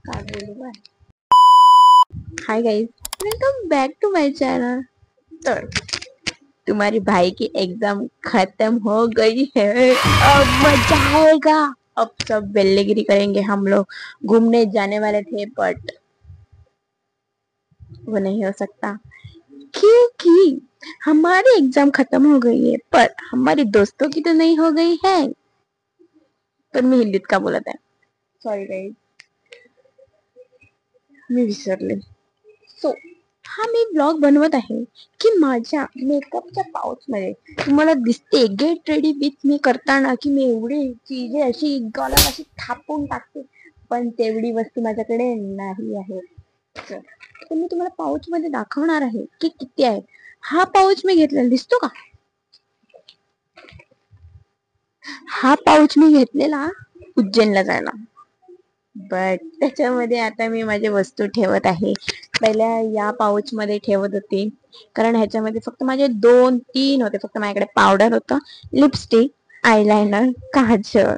काय बोलू bye. Hi guys, welcome back to my channel. तो तुम्हारी भाई की एग्जाम खत्म हो गई है. अब मजा आएगा. अब सब बेल्लेगिरी करेंगे. हम लोग घूमने जाने वाले थे बट वो नहीं हो सकता क्योंकि हमारी एग्जाम खत्म हो गई है पर हमारी दोस्तों की तो नहीं हो गई है. तर मी हिंदीत का बोलत आहे. सॉरी गाइस, मी विसरले. सो हा मी ब्लॉग बनवत आहे की माझ्या मेकअपच्या पाउच मध्ये तुम्हाला दिसते गेट रेडी विथ मी करताना की मी एवढी चीजे अशी गळ्यात अशी थापून टाकते, पण तेवढी वस्तू माझ्याकडे नाही आहे. तर मी तुम्हाला पाउच मध्ये दाखवणार आहे की किती आहे. हा पाउच मी घेतलेला दिसतो का? हा पाउच मी घेतलेला उज्जैनला जायला, बट त्याच्यामध्ये आता मी माझी वस्तू ठेवत आहे. पहिल्या या पाउच मध्ये ठेवत होती कारण ह्याच्यामध्ये फक्त माझे 2-3 होते. फक्त माझ्याकडे पावडर होतं, लिपस्टिक, आयलायनर, काजळ,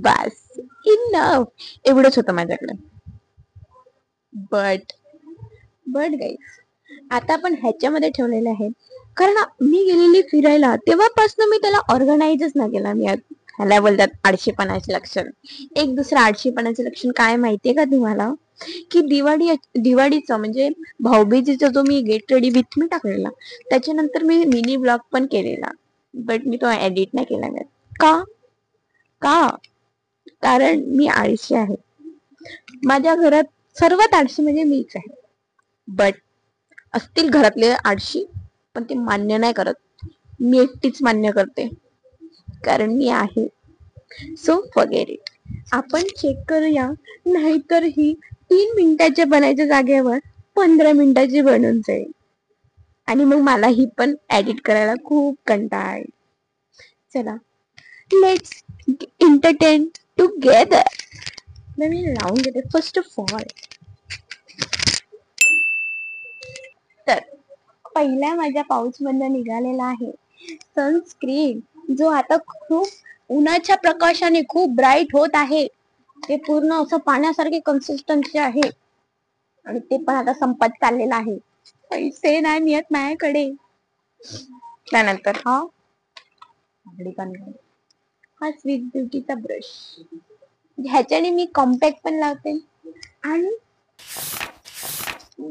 बस इनफ एवढंच होतं माझ्याकडे. बट गाईस, आता आपण ह्याच्यामध्ये ठेवलेले आहे कारण मी गेलेली फिरायला तेव्हापासून मी त्याला ऑर्गनाइजच नाही केला. मी ह्याला बोलतात आळशीपणाचे लक्षण. एक दुसरं आळशीपणाचे लक्षण काय माहितीये का तुम्हाला? की दिवाळीचं म्हणजे भाऊबीजेचा जो मी गेट रेडी विथ मी टाकलेला, त्याच्यानंतर मी मिनी ब्लॉग पण केलेला, बट मी तो एडिट नाही केला. का का कारण मी आळशी आहे. माझ्या घरात सर्वात आळशी म्हणजे मीच आहे. बट असतील घरातले आळशी, पण ते मान्य नाही करत. मी एकटीच मान्य करते कारण मी आहे. So forget it. आपण चेक करूया, नाहीतर ही 3 मिनिटाच्या बनायच्या जागेवर 15 मिनिटाची बनून जाईल आणि मग मला ही पण एडिट करायला खूप कंटाळा येईल. चला, लेट्स एंटरटेन टुगेदर. मी लावून घेते फर्स्ट ऑफ ऑल. तर पहिल्या माझ्या पाऊच मधनं निघालेला आहे सनस्क्रीन, जो आता खूप उन्हाच्या प्रकाशाने खूप ब्राईट होत आहे. ते पूर्ण असं पाण्यासारखे कन्सिस्टन्सी आहे आणि ते पण आता संपत चाललेलं आहे. पैसे नाही येत माझ्याकडे. त्यानंतर हा स्वीट ब्युटीचा ब्रश, ह्याच्याने मी कॉम्पॅक्ट पण लावते आणि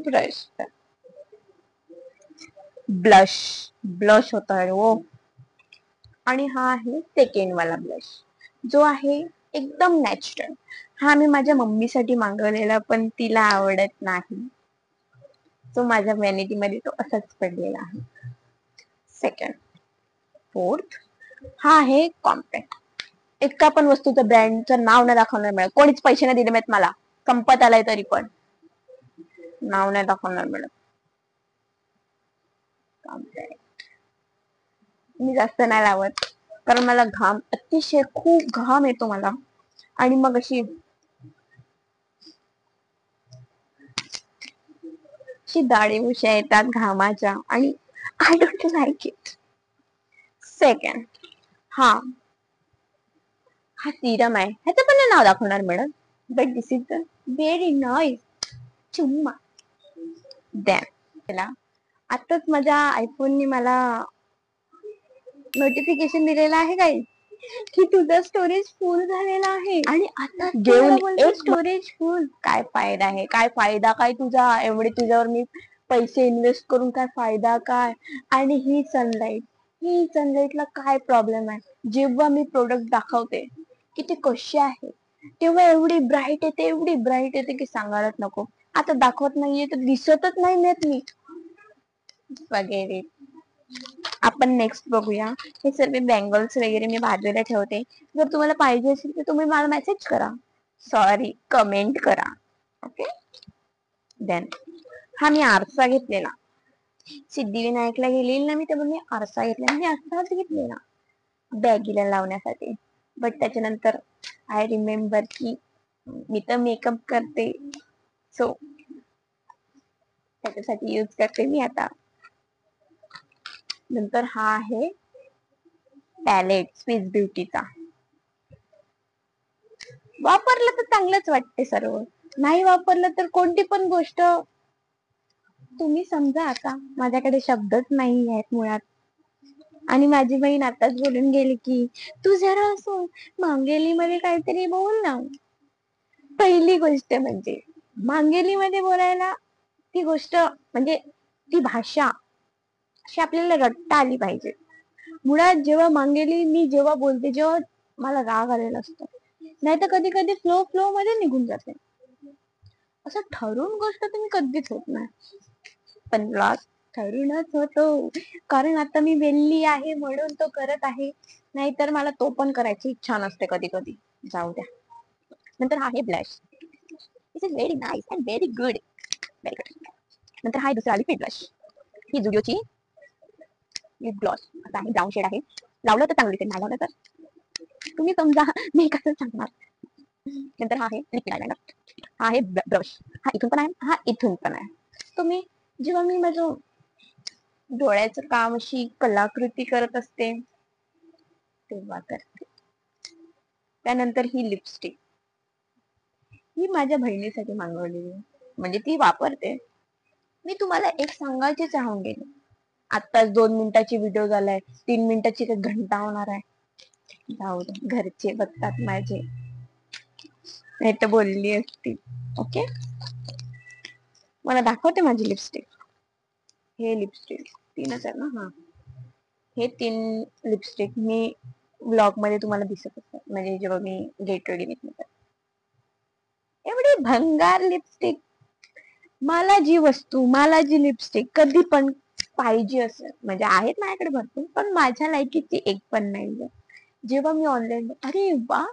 ब्रश ब्लश होता है वो. आणि हा आहे सेकंड वाला ब्लश, जो आहे एकदम नॅचरल. हा मी माझ्या मम्मीसाठी मागवलेला पण तिला आवडत नाही, तो माझ्या व्हॅनिटी मध्ये तो असाच पडलेला आहे. सेकंड. फोर्थ हा आहे कॉम्पॅक्ट. एका पण वस्तूचं ब्रँडचं नाव नाही दाखवणार मिळत. कोणीच पैसे नाही दिले मिळत मला, संपत आलाय तरी पण नाव नाही दाखवणार मिळत. मी जास्त नाही लावत कारण मला घाम अतिशय खूप घाम येतो मला, आणि मग अशी दाढी उश्या येतात घामाच्या आणि I don't like it. Second हा सिरम आहे. ह्याचं पण नाव दाखवणार madam, but this is the very nice चुम्मा. देन आताच माझ्या आयफोनने मला नोटिफिकेशन दिलेलं आहे गाईस की तुझं स्टोरेज फुल झालेला आहे. आणि आता घेऊन एक स्टोरेज फुल. काय फायदा आहे? काय फायदा काय तुझा? एवढे तुझ्यावर मी पैसे इन्व्हेस्ट करून काय फायदा काय? आणि ही सनलाईटला काय प्रॉब्लेम आहे? जेव्हा मी प्रोडक्ट दाखवते की ते कसे आहे, तेव्हा एवढी ब्राईट येते की सांगायलाच नको. आता दाखवत नाहीये तर दिसतच नाही नेत मी वगैरे. आपण नेक्स्ट बघूया. हे सर्व बँगल्स वगैरे मी बाजूला ठेवते. जर तुम्हाला पाहिजे असेल तर तुम्ही मला मेसेज करा, सॉरी कमेंट करा. ओके. देन हा मी आरसा घेतलेला. सिद्धिविनायकला गेलेली ना मी, तेव्हा मी आरसा घेतला. मी आरसाच घेतलेला बॅगीला लावण्यासाठी. बट त्याच्यानंतर आय रिमेंबर की मी तर मेकअप करते, सो त्याच्यासाठी यूज करते मी आता. नंतर हा आहे पॅलेट स्विस ब्युटीचा. वापरलं तर चांगलंच वाटते सर्व, नाही वापरलं तर कोणती पण गोष्ट, तुम्ही समजा आता माझ्याकडे शब्दच नाही आहेत मुळात. आणि माझी बहीण आताच बोलून गेली की तू जरा असं मांगेली मध्ये काहीतरी बोल ना. पहिली गोष्ट म्हणजे मांगेली मध्ये बोलायला, ती गोष्ट म्हणजे ती भाषा अशी आपल्याला रट्टा आली पाहिजे. मुळात जेव्हा मांगेली मी जेव्हा बोलते, जेव्हा मला राग आलेला असतो, नाही तर कधी कधी फ्लो फ्लो मध्ये निघून जाते. असं ठरून गोष्ट तुम्ही कधीच होत नाही, पण लॉस ठरूनच होतो. कारण आता मी वेल्ली आहे म्हणून तो करत आहे, नाहीतर मला तो पण करायची इच्छा नसते कधी कधी. जाऊ द्या. नंतर आहे blush. This is very nice and very good. Very good. नंतर हा दुसरा लिक्विड ब्लश. ही जुडिओची लिप ग्लॉस. आता आहे ब्राऊन शेड आहे. लावलं तर चांगली दिसेल, नाही लावलं तर तुम्ही समजा मी कसं सांगणार. नंतर हा आहे लिक्विड आयलाइनर. हा आहे ब्रश. हा इथून पण आहे, हा इथून पण आहे. तुम्ही जेव्हा मी माझं डोळ्याचं काम अशी कलाकृती करत असते तेव्हा करते. त्यानंतर ही लिपस्टिक, ही माझ्या बहिणीसाठी मागवलेली, म्हणजे ती वापरते. मी तुम्हाला एक सांगायचे चाहून गेले, आत्ताच 2 मिनिटाची व्हिडिओ झालाय, 3 मिनिटाची एक घंटा होणार आहे. जाऊ दे, घरचे बघतात माझे, नाही तर बोलली असती. ओके, मला दाखवते माझी लिपस्टिक. हे लिपस्टिक 3च आहे ना. हा, हे 3 लिपस्टिक मी व्लॉग मध्ये तुम्हाला दिसत असतात, म्हणजे जेव्हा मी गेट रेडी निघते. एवढी भंगार लिपस्टिक, मला जी वस्तू, मला जी लिपस्टिक कधी पण पाहिजे असेल, म्हणजे आहेत माझ्याकडे भरपूर, पण माझ्या लायकीची एक पण नाहीये. जेव्हा मी ऑनलाईन अरे वा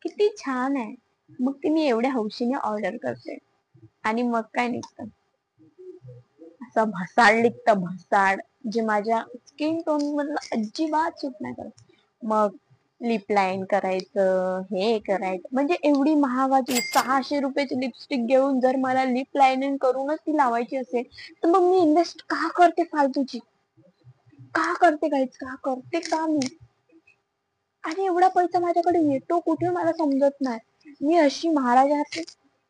किती छान आहे, मग ती मी एवढ्या हौशीने ऑर्डर करते, आणि मग काय निघतं, असं भसाड निघतं, भसाड, जे माझ्या स्किन टोन मधलं अजिबात सूट नाही करत. मग लिप लाईन करायचं, हे करायचं, म्हणजे एवढी महागाची 600 रुपयाची लिपस्टिक घेऊन जर मला लिप लाईनिंग करूनच ती लावायची असेल, तर मग मी इन्व्हेस्ट का करते फालतूची, का करते गाईज, का करते का मी. आणि एवढा पैसा माझ्याकडे येतो कुठे मला समजत नाही. मी अशी महाराजाची.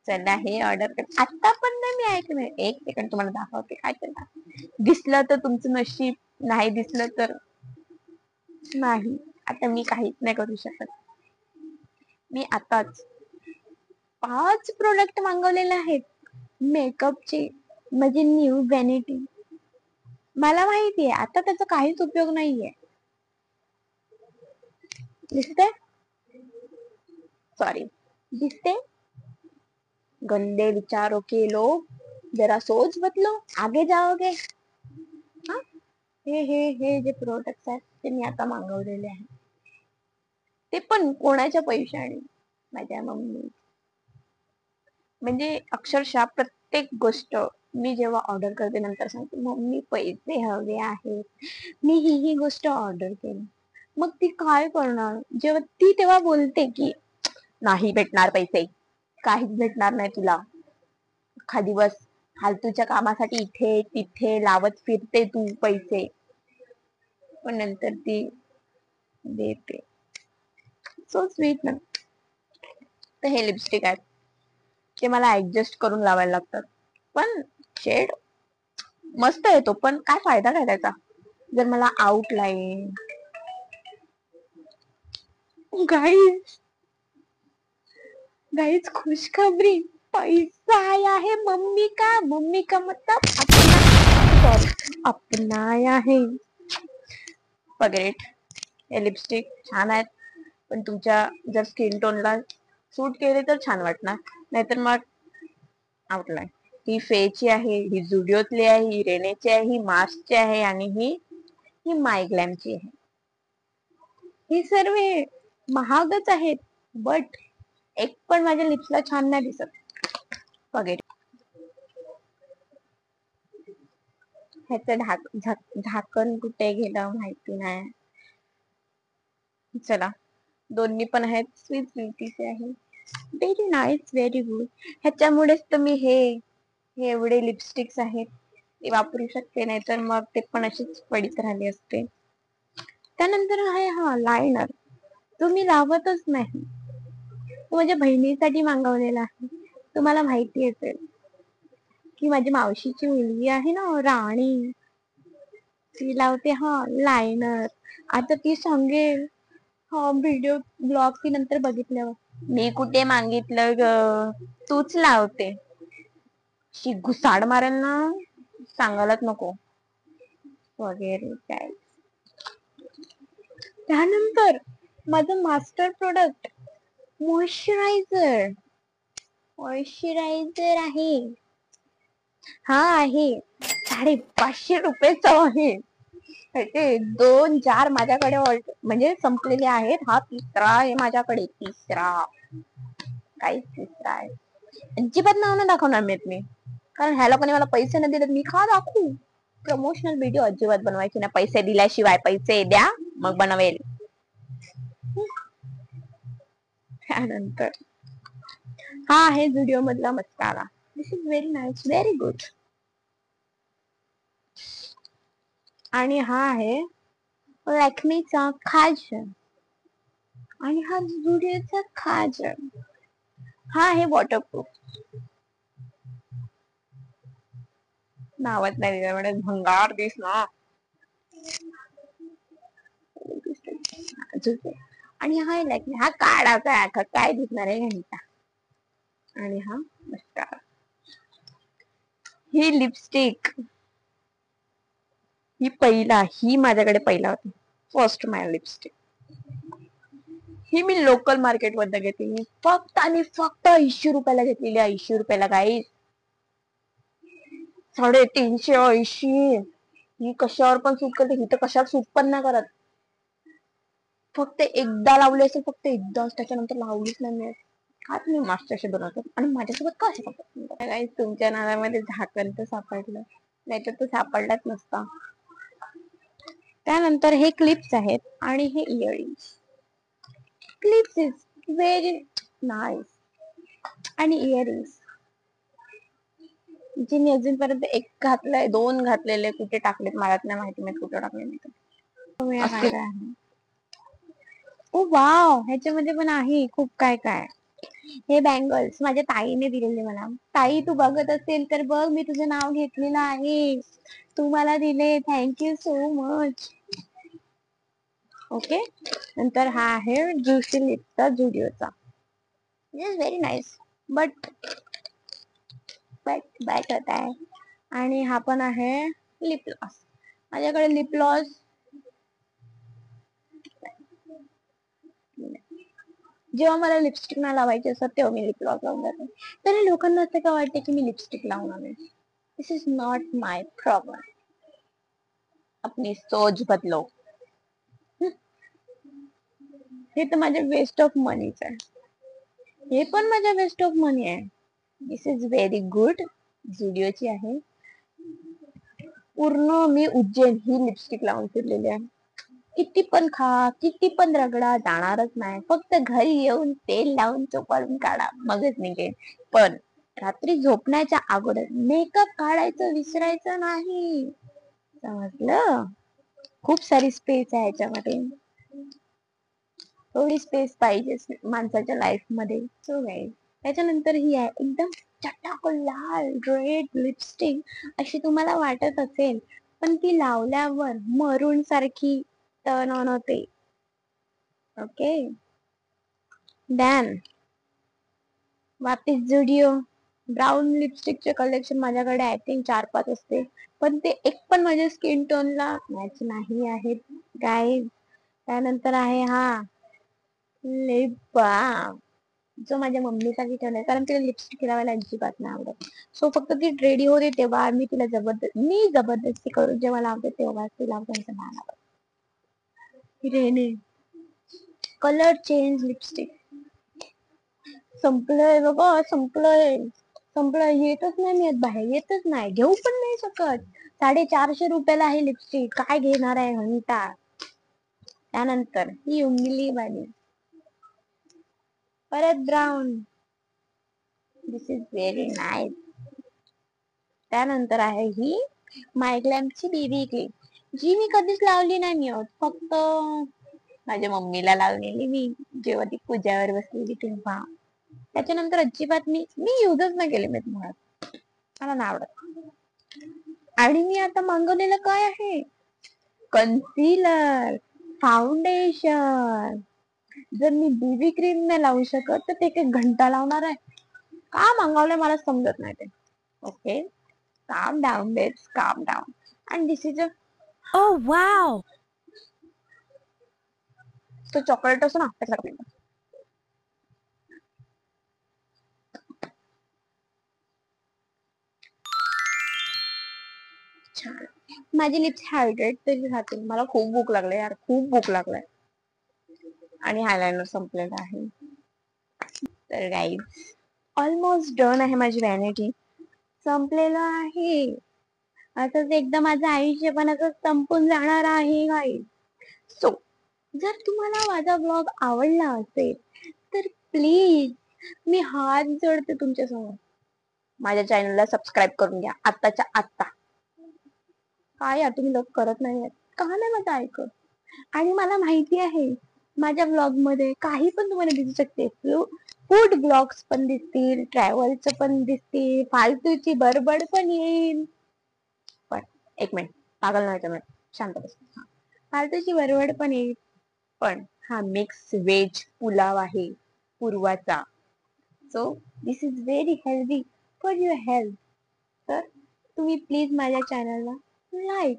चला हे ऑर्डर कर, आता पण नाही मी ऐकलं. एक सेकंड तुम्हाला दाखवते काय त्याला. दिसलं तर तुमचं नशीब, नाही दिसलं तर नाही. आता मी काहीच नाही करू शकत. मी आताच 5 प्रोडक्ट मागवलेले आहेत मेकअपचे, म्हणजे न्यू व्हॅनिटी. मला माहितीये आता त्याचा काहीच उपयोग नाहीये. दिसते, सॉरी, दिसते. गंदे विचारों के लोग, जरा सोच बदलो, आगे जाओगे. हा, हे जे प्रोडक्ट आहेत ते मी आता मागवलेले आहेत, ते पण कोणाच्या पैशाने, माझ्या मम्मी. म्हणजे अक्षरशः प्रत्येक गोष्ट मी जेव्हा ऑर्डर करते नंतर सांगते मम्मी पैसे हवे आहेत, मी ही गोष्ट ऑर्डर केली. मग ती काय करणार, जेव्हा ती तेव्हा बोलते की नाही भेटणार पैसे, काहीच भेटणार नाही तुला, अख्खा दिवस फालतूच्या कामासाठी इथे तिथे लावत फिरते तू पैसे, पण नंतर ती देते. सो स्वीट ना. तर हे लिपस्टिक आहेत, ते मला ऍडजस्ट करून लावायला लागतात, पण शेड मस्त येतो, पण काय फायदा काय त्याचा, जर मला आउटलाईन. गाईज, गाईज खुशखबरी, पैसा आया है मम्मी का, मम्मी का मतलब अपना, सॉरी अपना आया है. पगेट, हे लिपस्टिक छान आहेत, पण तुमच्या जर स्किन टोनला सूट केले तर छान वाटणार, नाहीतर मग आउटलाईन. ही फेची आहे, ही जुडिओतली आहे, ही रेनेची आहे, ही मार्सची आहे, आणि ही मायग्लॅमची आहे. ही सर्व महागच आहेत, बट एक पण माझ्या लिप्सला छान नाही दिसत. वगैरे ह्याचं झाकण कुठे गेलं माहिती नाही. चला, दोन्ही पण आहेत, स्वीट ब्युटीचे आहे, व्हेरी नाईस, व्हेरी गुड. ह्याच्यामुळेच तर मी हे एवढे लिपस्टिक्स आहेत ते वापरू शकते, नाही तर मग ते पण अशीच पडीत राहिले असते. त्यानंतर आहे हा लायनर, तो मी लावतच नाही. माझ्या बहिणीसाठी मागवलेला आहे. तुम्हाला माहिती असेल की माझी मावशीची मुलगी आहे ना राणी, ती लावते लायनर. आता ती सांगेल व्हिडिओ ब्लॉग ती नंतर बघितल्यावर, मी कुठे मागितलं ग, तूच लावते. शी घुसाड मारेल ना, सांगायलाच नको वगैरे काय. त्यानंतर माझं मास्टर प्रोडक्ट मॉइश्चरायझर आहे. आहे 550 रुपयाचं आहे. ते 2-4 माझ्याकडे म्हणजे संपलेले आहेत. हा तिसरा आहे माझ्याकडे, तिसरा आहे. अजिबात नाव नाही दाखवणार मी, कारण ह्या लोकांनी मला पैसे नाही दिले, मी का दाखवू. प्रमोशनल व्हिडिओ अजिबात बनवायची ना, पैसे दिल्याशिवाय. पैसे द्या मग बनवेल. त्यानंतर हा आहे जुडिओ मधला mascara. This is very nice, very good. आणि हा आहे लॅक्मीचा काजल. आणि हा जुडिओचा काजल. हा आहे वॉटरप्रूफ. नावच नाही दिलं म्हणजे भंगार दिस ना. आणि हा लॅक्मी, हा काढाचा आहे, काय दिसणार आहे घंटा. आणि हा मस्कारा. ही लिपस्टिक ही माझ्याकडे पहिला होती, फर्स्ट माय लिपस्टिक. ही मी लोकल मार्केट मध्ये घेतली, फक्त आणि फक्त 80 रुपयाला घेतलेली. 80 रुपयाला काही 380. ही कशावर पण सूट करते, ही तर कशावर सूट पण नाही करत. फक्त एकदा लावली असेल, फक्त एकदाच, त्याच्यानंतर लावलीच नाही. का तुम्ही मास्टरशी बनवतात आणि माझ्यासोबत का असे करतात? तुमच्या नावामध्ये झाकण तर सापडलं, नाहीतर तो सापडलाच नसता. त्यानंतर हे क्लिप्स आहेत आणि हे earrings. Clips is very nice. आणि इयरिंग्स जी मी अजूनपर्यंत एक घातलंय, 2 घातलेले, कुठे टाकलेत मला नाही माहिती, मी कुठे टाकले नाही. ओ वाव, ह्याच्यामध्ये पण आहे खूप काय काय. हे बँगल्स माझ्या ताईने दिलेले मला. ताई तू बघत असेल तर बघ, मी तुझं नाव घेतलेलं आहे, तू मला दिले, थँक्यू सो मच. ओके. नंतर हा आहे ज्युसी लिपचा जुडिओचा. It is very nice but होता है. आणि हा पण आहे लिप ग्लॉस. माझ्याकडे लिप ग्लॉस जेव्हा मला लिपस्टिक नाही लावायची असतात तेव्हा मी लिप ग्लॉस लावून जाते. तरी लोकांना असं का वाटते की मी लिपस्टिक लावून आले. दिस इज नॉट माय प्रॉब्लेम. अपनी सोच बदलो. हे तर माझ्या वेस्ट ऑफ मनीच आहे. हे पण माझ्या वेस्ट ऑफ मनी आहे. दिस इज व्हेरी गुड. जुडिओची आहे. पूर्ण मी उज्जैन ही लिपस्टिक लावून फिरलेली आहे. किती पण खा, किती पण रगडा, जाणारच नाही. फक्त घरी येऊन तेल लावून चोपाळून काढा, मगच निघेल. पण रात्री झोपण्याच्या अगोदर मेकअप काढायचं विसरायचं नाही, समजलं. खूप सारी स्पेस आहे याच्यामध्ये. थोडी स्पेस पाहिजे माणसाच्या लाईफ मध्ये. सो गाईज, त्याच्यानंतर ही आहे एकदम चटाक लाल रेड लिपस्टिक. अशी तुम्हाला वाटत असेल, पण ती लावल्यावर मरून सारखी टर्न ऑन होते. ओके. देन वापिस जुडिओ. ब्राऊन लिपस्टिकचे कलेक्शन माझ्याकडे आय थिंक 4-5 असते, पण ते एक पण माझ्या स्किन टोनला मॅच नाही आहेत गाईज. त्यानंतर आहे हा लिप बाम, जो माझ्या मम्मीसाठी ठेवलाय, कारण तिला लिपस्टिक लावायला अजिबात नाही आवडत. सो फक्त ती रेडी होते तेव्हा मी तिला जबरदस्ती करून जेव्हा लावते तेव्हा ती लावते. रेने कलर चेंज लिपस्टिक संपलंय बाबा, संपलंय. येतच नाही, मी बाहेर येतच नाही, घेऊ पण नाही शकत. 450 रुपयाला आहे लिपस्टिक, काय घेणार आहे घंटा. त्यानंतर ही उंगली वाली परत brown. This is very nice. त्यानंतर आहे ही मायग्लॅमची बेबी क्रीम, जी मी कधीच लावली नाही आहोत, फक्त माझ्या मम्मीला लावलेली मी जेव्हा ती पूजावर बसलेली तेव्हा. त्याच्यानंतर अजिबात मी युजच नाही केले मी तुम्हाला, मला नाही आवडत. आणि मी आता मागवलेलं काय आहे, कन्सिलर, फाउंडेशन. जर मी बीबी क्रीम नाही लावू शकत तर ते काही घंटा लावणार आहे का, मागवलंय मला समजत नाही ते. ओके, काम डाऊन बेट्स, काम down. And this is a, Oh, wow. तो चॉकलेट असतो ना त्याचा. छान, माझे लिप्स हायड्रेट तरी राहतील. मला खूप भूक लागली यार, खूप भूक लागलाय. आणि हायलायनर संपलेलं आहे. तर गाईज, ऑलमोस्ट डन आहे माझी व्हॅनिटी, संपलेलं आहे. असंच एकदा माझं आयुष्य पण असं संपून जाणार आहे गाईज. सो जर तुम्हाला माझा ब्लॉग आवडला असेल तर प्लीज मी हात जोडते तुमच्या समोर, माझ्या चॅनलला सबस्क्राईब करून घ्या आत्ताच्या आत्ता. काय यार तुम्ही लोक करत नाही, का नाही माझं ऐकत. आणि मला माहिती आहे माझ्या ब्लॉग मध्ये काही पण तुम्हाला दिसू शकते, फूड ब्लॉग्स पण दिसतील, ट्रॅव्हलचं पण दिसतील, फालतूची बडबड पण येईल. पण एक मिनिट, पागल नाही तर शांत बस. फालतूची बडबड पण येईल, पण हा मिक्स व्हेज पुलाव आहे पूर्वाचा. So this is very healthy for your health. तर तुम्ही प्लीज माझ्या चॅनलला लाईक,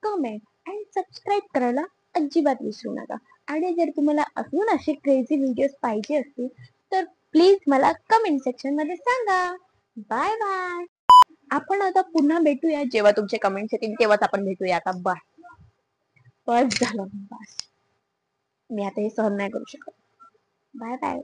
कमेंट आणि सबस्क्राईब करायला अजिबात विसरू नका. आणि जर तुम्हाला अजून असे क्रेझी व्हिडिओज पाहिजे असतील तर प्लीज मला कमेंट सेक्शन मध्ये सांगा. Bye bye. आपण आता पुन्हा भेटूया, जेव्हा तुमचे कमेंट्स येतील तेव्हाच आपण भेटूया. आता बाय, बस झालं बस, मी आता हे सहन नाही करू शकत. Bye bye.